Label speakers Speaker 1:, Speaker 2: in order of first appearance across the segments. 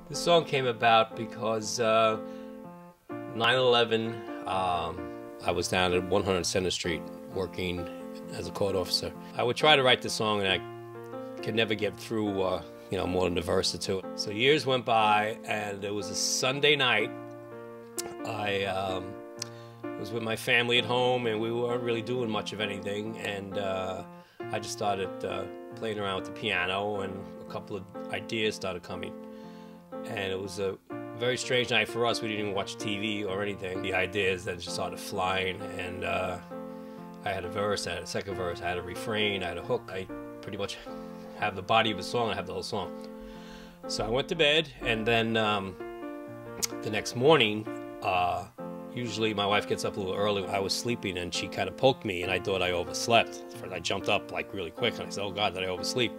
Speaker 1: This song came about because 9/11, I was down at 100 Center Street working as a court officer. I would try to write this song and I could never get through more than a verse or two. So years went by and it was a Sunday night. I was with my family at home and we weren't really doing much of anything, and I just started playing around with the piano and a couple of ideas started coming. And it was a very strange night for us. We didn't even watch TV or anything. The ideas then just started flying, and I had a verse, I had a second verse, I had a refrain, I had a hook. I pretty much have the body of a song, I have the whole song. So I went to bed, and then the next morning, usually my wife gets up a little early. I was sleeping and she kind of poked me and I thought I overslept. I jumped up like really quick and I said, "Oh God, did I oversleep?"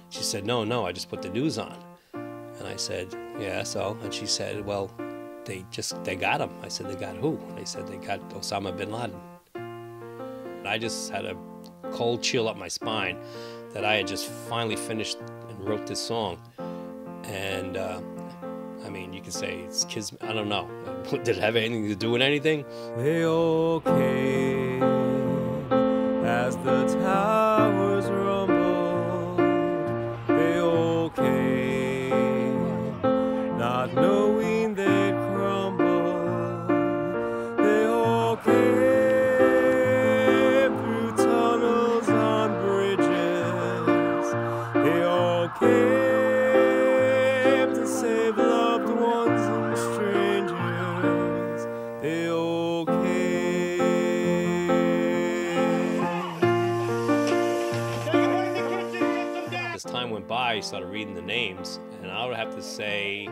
Speaker 1: She said, No, I just put the news on." And I said, "Yeah, so?" And she said, "Well, they got him." I said, "They got who?" And they said, "They got Osama bin Laden." And I just had a cold chill up my spine that I had just finally finished and wrote this song. And I mean, you could say it's kids, I don't know. Did it have anything to do with anything?
Speaker 2: They all came as the towers rumbled. They all came, not knowing they'd crumble. They all came through tunnels on bridges. They all came to save loved ones and strangers. They all came.
Speaker 1: As time went by, I started reading the names, and I would have to say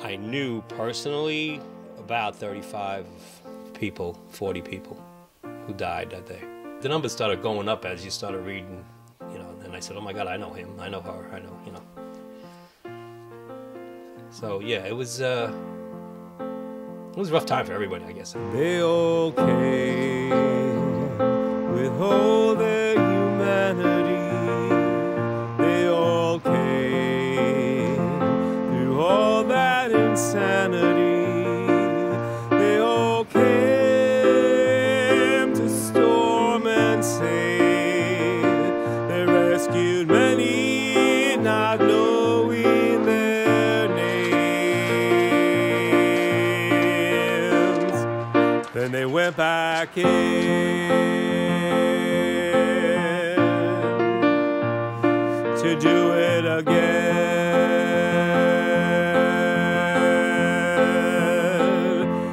Speaker 1: I knew personally about 35 people, 40 people who died that day. The numbers started going up as you started reading, and I said, "Oh my God, I know him, I know her, I know. So yeah, it was a rough time for everybody, I guess.
Speaker 2: They all came with all their humanity. They all came through all that insanity. They all came to storm and save. They rescued many, not knowing their names. Then they went back in to do it again.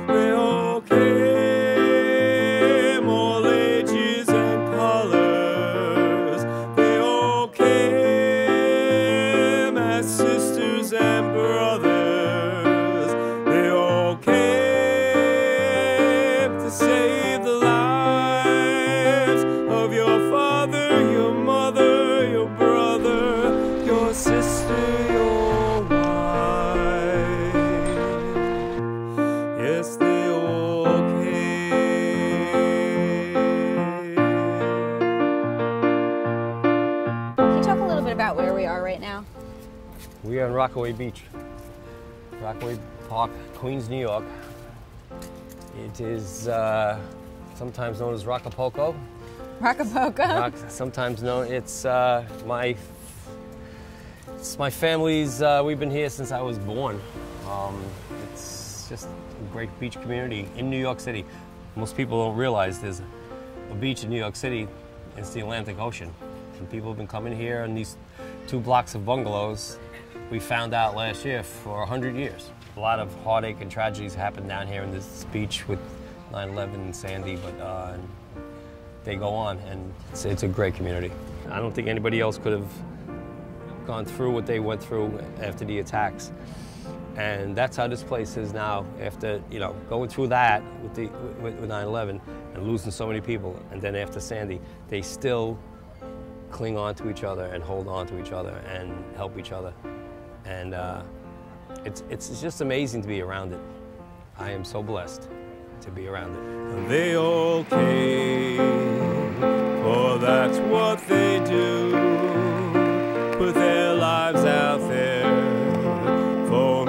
Speaker 2: They all came, all ages and colors. They all came as sisters and brothers. They all came to save the lives of your father, your mother, your brother, your sister, your wife. Yes, they all came.
Speaker 3: Can you talk a little bit about where we are right now?
Speaker 4: We are in Rockaway Beach, Rockaway Park, Queens, New York. It is sometimes known as Rockapulco.
Speaker 3: Rockapulco?
Speaker 4: Sometimes known, it's my family's, we've been here since I was born. It's just a great beach community in New York City. Most people don't realize there's a beach in New York City. It's the Atlantic Ocean. And people have been coming here in these 2 blocks of bungalows. We found out last year for 100 years. A lot of heartache and tragedies happened down here in this beach with 9/11 and Sandy, but they go on, and it's a great community. I don't think anybody else could have gone through what they went through after the attacks. And that's how this place is now after, going through that with 9/11 and losing so many people. And then after Sandy, they still cling on to each other and hold on to each other and help each other. And it's just amazing to be around it. I am so blessed to be around it.
Speaker 2: And they all came, for that's what they do. Put their lives out there for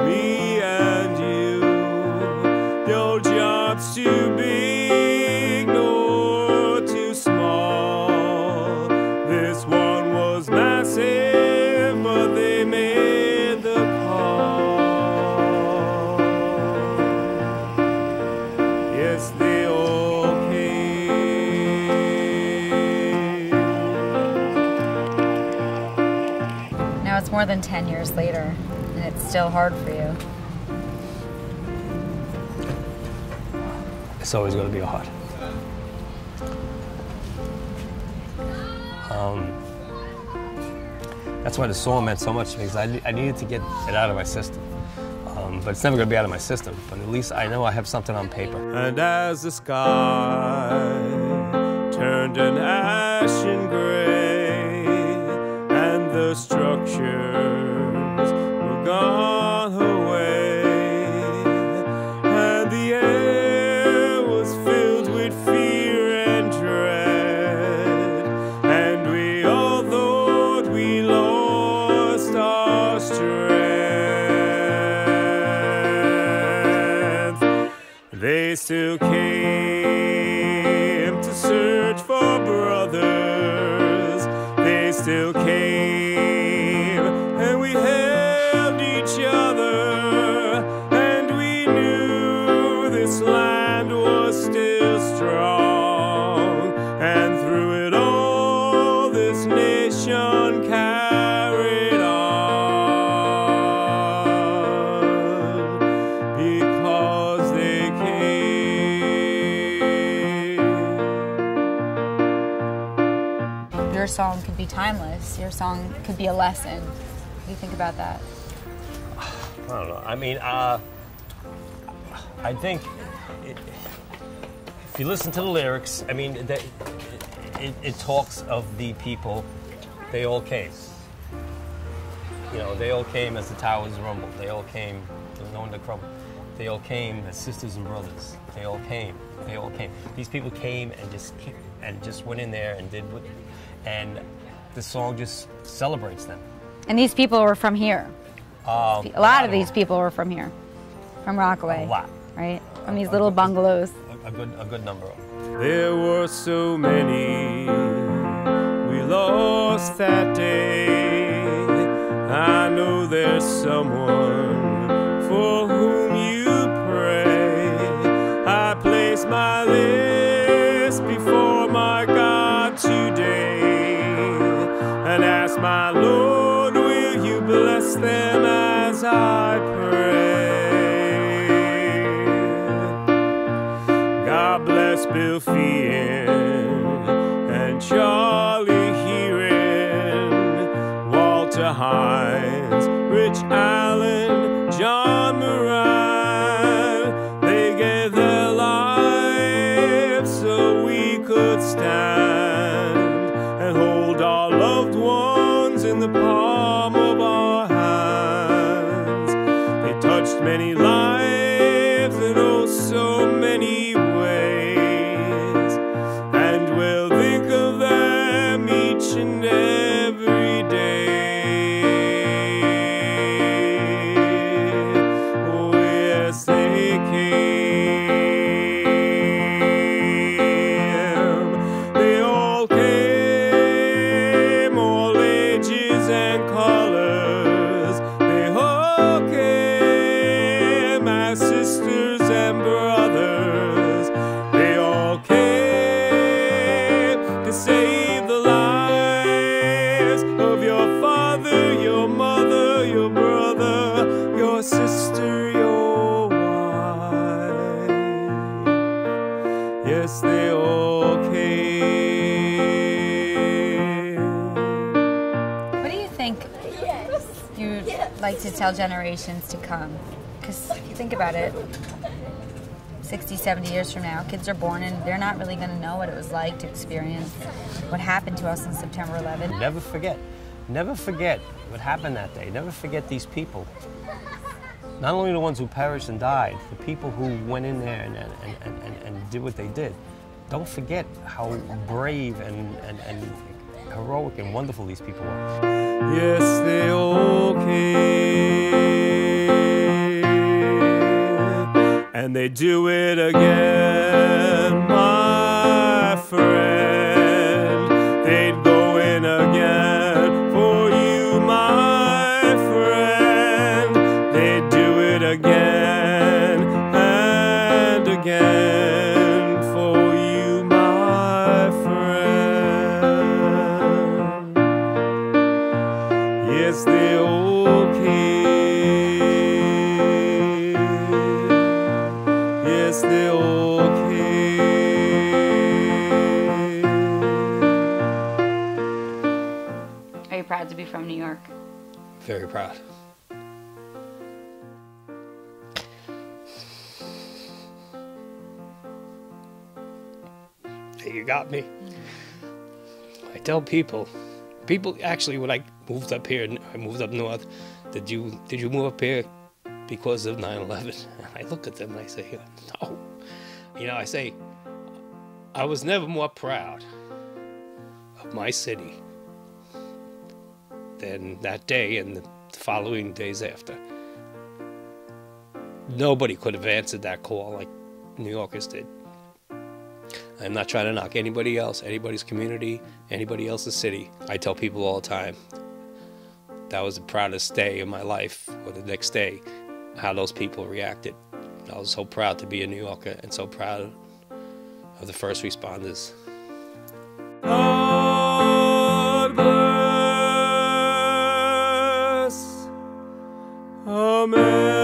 Speaker 3: more than 10 years later, and it's still hard for you.
Speaker 4: It's always going to be hard. That's why the song meant so much to me, because I needed to get it out of my system. But it's never going to be out of my system. But at least I know I have something on paper.
Speaker 2: And as the sky turned an ashen gray, and the structures were gone away, and the air was filled with fear and dread, and we all thought we lost our strength. They still came to search for brothers. They still came, and we held each other, and we knew this land was still strong. And through it all, this nation carried on, because they came.
Speaker 3: Your song could be timeless. Your song could be a lesson. What do you think about that?
Speaker 4: I don't know. I mean, I think if you listen to the lyrics, I mean, it talks of the people. They all came. You know, they all came as the towers rumbled. They all came, there was no one to crumble. They all came as sisters and brothers. They all came. They all came. These people came and just went in there and did what, and the song just celebrates them.
Speaker 3: And these people were from here.
Speaker 4: A
Speaker 3: A lot of these people were from here, from Rockaway.
Speaker 4: A lot.
Speaker 3: Right? From these little bungalows.
Speaker 4: A good number of them.
Speaker 2: There were so many we lost that day. I know there's someone for whom you pray. I place my list before my God today, and ask my Lord, will you bless them as I pray? God bless Bill Feehan and Charlie Heron, Walter Hines, Rich Allen, John Moran. They gave their lives so we could stand and hold our loved ones in the palm of our hands. They touched many lives in oh so many ways, and we'll think of them each and every day. Oh yes, they came. They all came, all ages and colors. They all came as sisters and brothers. They all came to save the lives of your father, your mother, your brother, your sister, your wife. Yes, they all came.
Speaker 3: What do you think you'd like to tell generations to come? Because think about it, 60, 70 years from now, kids are born and they're not really going to know what it was like to experience what happened to us on September 11th.
Speaker 4: Never forget what happened that day. Never forget these people. Not only the ones who perished and died, the people who went in there and did what they did. Don't forget how brave and heroic and wonderful these people were.
Speaker 2: Yes, they all came, and they do it again, my friend. They'd go in again for you, my friend. They'd do it again and again for you, my friend. Yes, they all okay. Yes, they're okay.
Speaker 3: Are you proud to be from New York?
Speaker 1: Very proud. You got me. I tell people actually, when I moved up here, I moved up north, did you move up here because of 9/11? And I look at them and I say, no. You know, I say, I was never more proud of my city than that day and the following days after. Nobody could have answered that call like New Yorkers did. I'm not trying to knock anybody else, anybody's community, anybody else's city. I tell people all the time, that was the proudest day of my life, or the next day, how those people reacted. I was so proud to be a New Yorker and so proud of the first responders.
Speaker 2: God bless America.